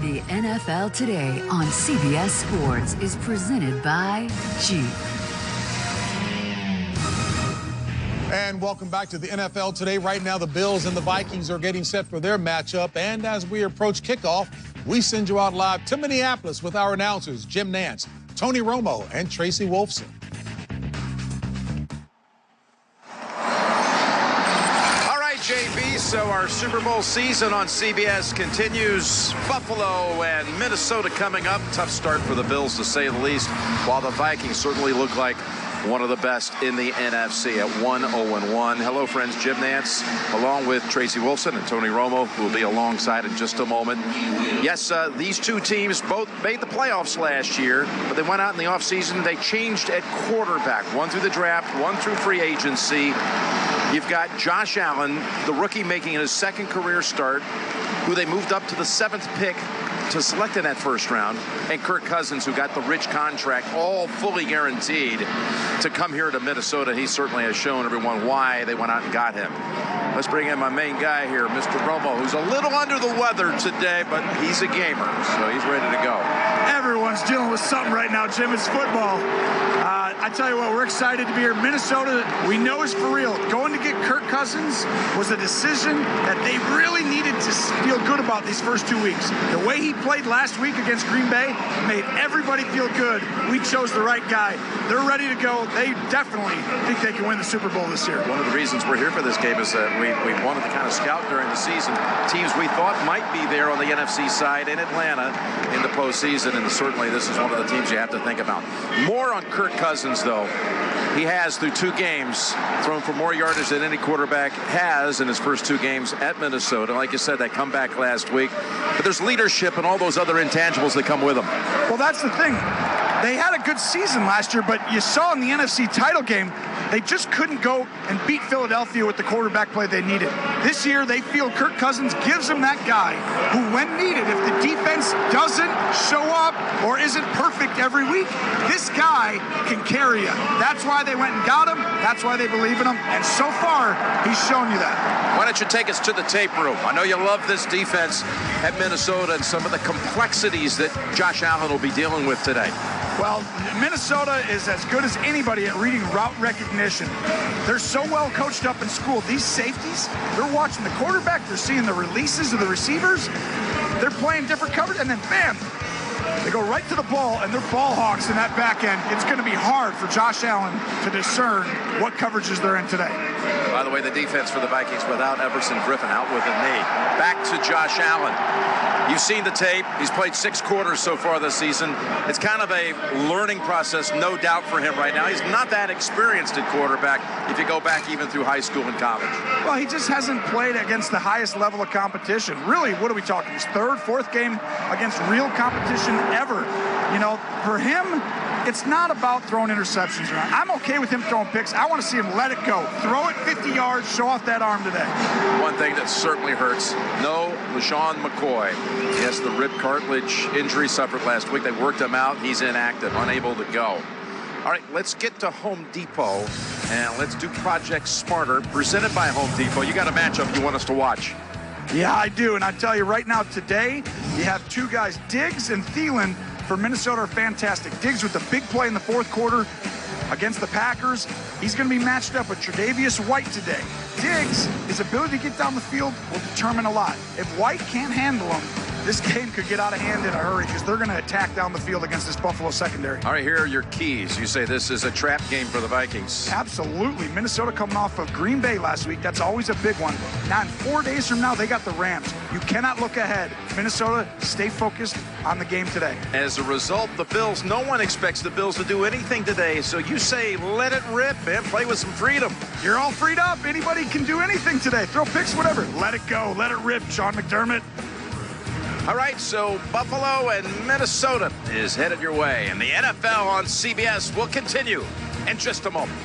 The NFL Today on CBS Sports is presented by Jeep. And welcome back to the NFL Today. Right now, the Bills and the Vikings are getting set for their matchup. And as we approach kickoff, we send you out live to Minneapolis with our announcers, Jim Nantz, Tony Romo, and Tracy Wolfson. JB, so our Super Bowl season on CBS continues. Buffalo and Minnesota coming up. Tough start for the Bills, to say the least, while the Vikings certainly look like one of the best in the NFC at 1-0-1. Hello, friends. Jim Nantz, along with Tracy Wolfson and Tony Romo, who will be alongside in just a moment. Yes, these two teams both made the playoffs last year, but they went out in the offseason. They changed at quarterback, one through the draft, one through free agency. You've got Josh Allen, the rookie, making his second career start, who they moved up to the 7th pick to select in that first round, and Kirk Cousins, who got the rich contract, all fully guaranteed to come here to Minnesota. He certainly has shown everyone why they went out and got him. Let's bring in my main guy here, Mr. Romo, who's a little under the weather today, but he's a gamer, so he's ready to go. Everyone's dealing with something right now, Jim. It's football. I tell you what, we're excited to be here. Minnesota, we know is for real. Going to get Kirk Cousins was a decision that they really needed to feel good about these first 2 weeks. The way he played last week against Green Bay made everybody feel good. We chose the right guy. They're ready to go. They definitely think they can win the Super Bowl this year. One of the reasons we're here for this game is that we wanted to kind of scout during the season teams we thought might be there on the NFC side in Atlanta in the postseason, and certainly this is one of the teams you have to think about. More on Kirk Cousins, though. He has, through 2 games, thrown for more yardage than any quarterback has in his first 2 games at Minnesota. Like you said, that comeback last week. But there's leadership and all those other intangibles that come with him. Well, that's the thing. They had a good season last year, but you saw in the NFC title game, they just couldn't go and beat Philadelphia with the quarterback play they needed. This year, they feel Kirk Cousins gives them that guy who, when needed, if the defense doesn't show up or isn't perfect every week, this guy can carry you. That's why they went and got him. That's why they believe in him. And so far, he's shown you that. Why don't you take us to the tape room? I know you love this defense at Minnesota and some of the complexities that Josh Allen will be dealing with today. Well, Minnesota is as good as anybody at reading route recognition. They're so well coached up in school. These safeties, they're watching the quarterback. They're seeing the releases of the receivers. They're playing different coverage, and then bam, they go right to the ball, and they're ball hawks in that back end. It's going to be hard for Josh Allen to discern what coverages they're in today. By the way, the defense for the Vikings without Everson Griffin out with a knee. Back to Josh Allen. You've seen the tape. He's played 6 quarters so far this season. It's kind of a learning process, no doubt, for him right now. He's not that experienced at quarterback if you go back even through high school and college. Well, he just hasn't played against the highest level of competition. Really, what are we talking? His 3rd, 4th game against real competition ever. You know, for him, it's not about throwing interceptions around. I'm okay with him throwing picks. I want to see him let it go. Throw it 50 yards, show off that arm today. One thing that certainly hurts, no LaShawn McCoy. Yes, the rib cartilage injury suffered last week. They worked him out. He's inactive, unable to go. All right, let's get to Home Depot, and let's do Project Smarter, presented by Home Depot. You got a matchup you want us to watch. Yeah, I do, and I tell you right now, today, you have 2 guys, Diggs and Thielen, for Minnesota are fantastic. Diggs with the big play in the 4th quarter against the Packers. He's going to be matched up with Tre'Davious White today. Diggs, his ability to get down the field will determine a lot. If White can't handle him, this game could get out of hand in a hurry because they're going to attack down the field against this Buffalo secondary. All right, here are your keys. You say this is a trap game for the Vikings. Absolutely. Minnesota coming off of Green Bay last week. That's always a big one. Now, in 4 days from now, they got the Rams. You cannot look ahead. Minnesota, stay focused on the game today. As a result, the Bills, no one expects the Bills to do anything today. So you say let it rip and play with some freedom. You're all freed up. Anybody can do anything today. Throw picks, whatever. Let it go. Let it rip, Sean McDermott. All right, so Buffalo and Minnesota is headed your way, and the NFL on CBS will continue in just a moment.